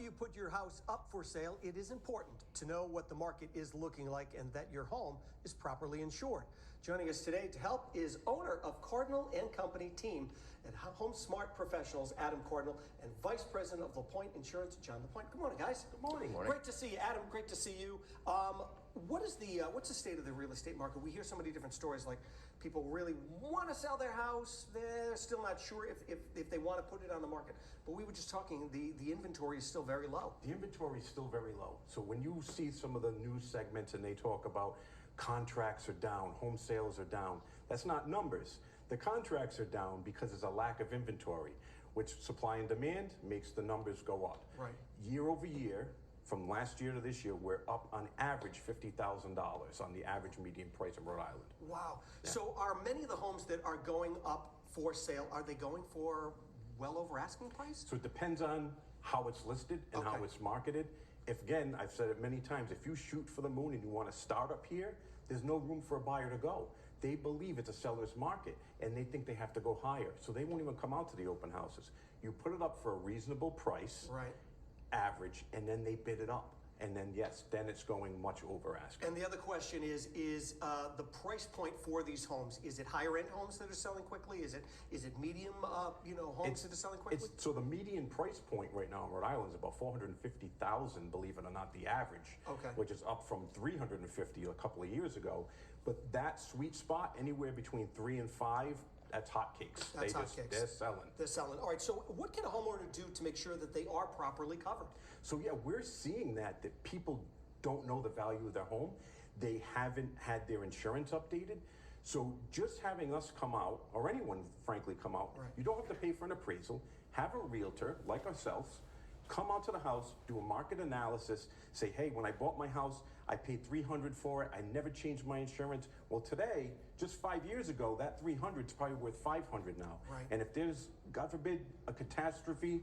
you put your house up for sale, it is important to know what the market is looking like and that your home is properly insured. Joining us today to help is owner of Cardinal Company Team at HomeSmart Professionals, Adam Cardinal, and Vice President of LaPoint Insurance, John LaPointe. Good morning, guys. Good morning. Great to see you, Adam. Great to see you. What's the state of the real estate market? We hear so many different stories, like people really want to sell their house. They're still not sure if they want to put it on the market. But we were just talking, the inventory is still very low. The inventory is still very low. So when you see some of the news segments and they talk about contracts are down, home sales are down, that's not numbers. The contracts are down because there's a lack of inventory, which supply and demand makes the numbers go up. Right. Year over year, from last year to this year, we're up on average $50,000 on the average median price in Rhode Island. Wow. Yeah. So are many of the homes that are going up for sale, are they going for well over asking price? So it depends on how it's listed and how it's marketed. If, again, I've said it many times, if you shoot for the moon and you want to start up here, there's no room for a buyer to go. They believe it's a seller's market and they think they have to go higher. So they won't even come out to the open houses. You put it up for a reasonable price. Right. Average, and then they bid it up, and then yes, then it's going much over asking. And the other question is the price point for these homes? Is it higher end homes that are selling quickly? Is it medium homes that are selling quickly? So the median price point right now in Rhode Island is about $450,000, believe it or not, the average, which is up from $350 a couple of years ago. But that sweet spot, anywhere between 3 and 5. That's hotcakes. That's hotcakes. They're selling. They're selling. All right, so what can a homeowner do to make sure that they are properly covered? So yeah, we're seeing that people don't know the value of their home. They haven't had their insurance updated. So just having us come out, or anyone frankly come out, you don't have to pay for an appraisal. Have a realtor like ourselves come out to the house, do a market analysis, say, hey, when I bought my house, I paid $300 for it. I never changed my insurance. Well, today, just 5 years ago, that $300 is probably worth $500 now. Right. And if there's, God forbid, a catastrophe,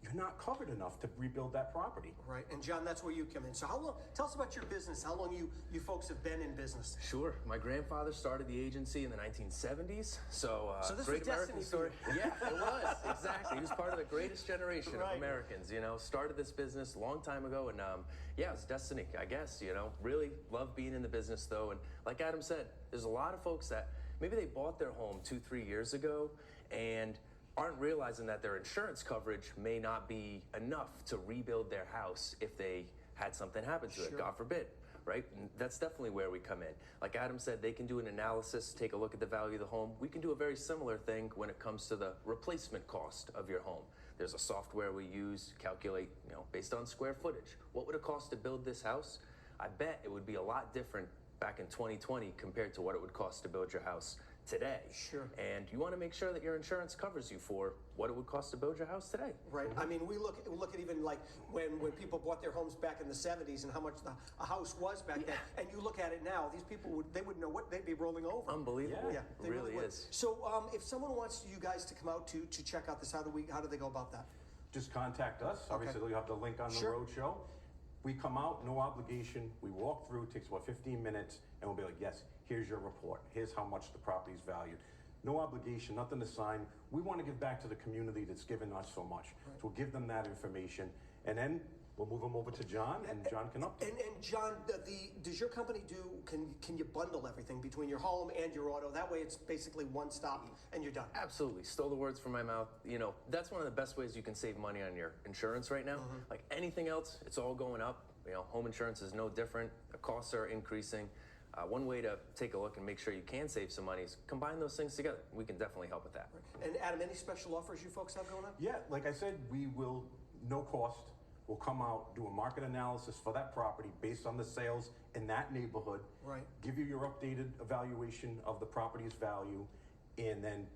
you're not covered enough to rebuild that property. Right, and John, that's where you come in. So how long, tell us about your business, how long you folks have been in business. Sure, my grandfather started the agency in the 1970s, so this great was American story. Yeah, it was, exactly. He was part of the greatest generation of Americans, started this business a long time ago, and yeah, it was destiny, I guess, really love being in the business though, and like Adam said, there's a lot of folks that maybe they bought their home 2-3 years ago, and aren't realizing that their insurance coverage may not be enough to rebuild their house if they had something happen to it, God forbid, right? And that's definitely where we come in. Like Adam said, they can do an analysis, take a look at the value of the home. We can do a very similar thing when it comes to the replacement cost of your home. There's a software we use, calculate, based on square footage. What would it cost to build this house? I bet it would be a lot different back in 2020 compared to what it would cost to build your house today. Sure. And you want to make sure that your insurance covers you for what it would cost to build your house today. Right. I mean, we look at even like when people bought their homes back in the 70s and how much a house was back then. And you look at it now, these people wouldn't know what they'd be rolling over. Unbelievable. Yeah, it really is. So if someone wants you guys to come out to check out this, how do they go about that? Just contact us. Obviously, you have the link on the Rhode Show. We come out, no obligation. We walk through, it takes about 15 minutes, and we'll be like, yes, here's your report. Here's how much the property's valued. No obligation, nothing to sign. We want to give back to the community that's given us so much. So we'll give them that information, and then we'll move them over to John, and John can update. And John, does your company can you bundle everything between your home and your auto? That way it's basically one stop and you're done. Absolutely. Stole the words from my mouth. That's one of the best ways you can save money on your insurance right now. Like anything else, it's all going up. Home insurance is no different. The costs are increasing. One way to take a look and make sure you can save some money is combine those things together. We can definitely help with that. And Adam, any special offers you folks have going on? Yeah, like I said, we will, no cost. We'll come out, do a market analysis for that property based on the sales in that neighborhood. Right. Give you your updated evaluation of the property's value, and then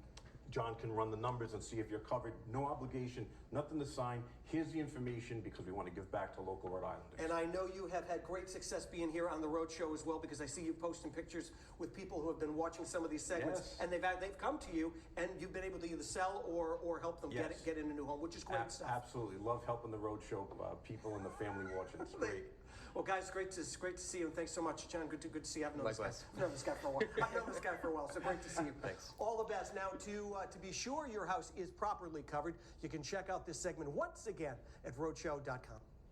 John can run the numbers and see if you're covered. No obligation, nothing to sign. Here's the information because we want to give back to local Rhode Islanders. And I know you have had great success being here on the Rhode Show as well, because I see you posting pictures with people who have been watching some of these segments, and they've come to you and you've been able to either sell or help them get in a new home, which is great stuff. Absolutely, love helping the Rhode Show people and the family watching. It's great. Well, guys, great to see you, and thanks so much, John. Good to see you. I've known Likewise. this guy for a while. I've known this guy for a while, so great to see you. Thanks. All the best. Now, to be sure your house is properly covered, you can check out this segment once again. again at rhodeshow.com.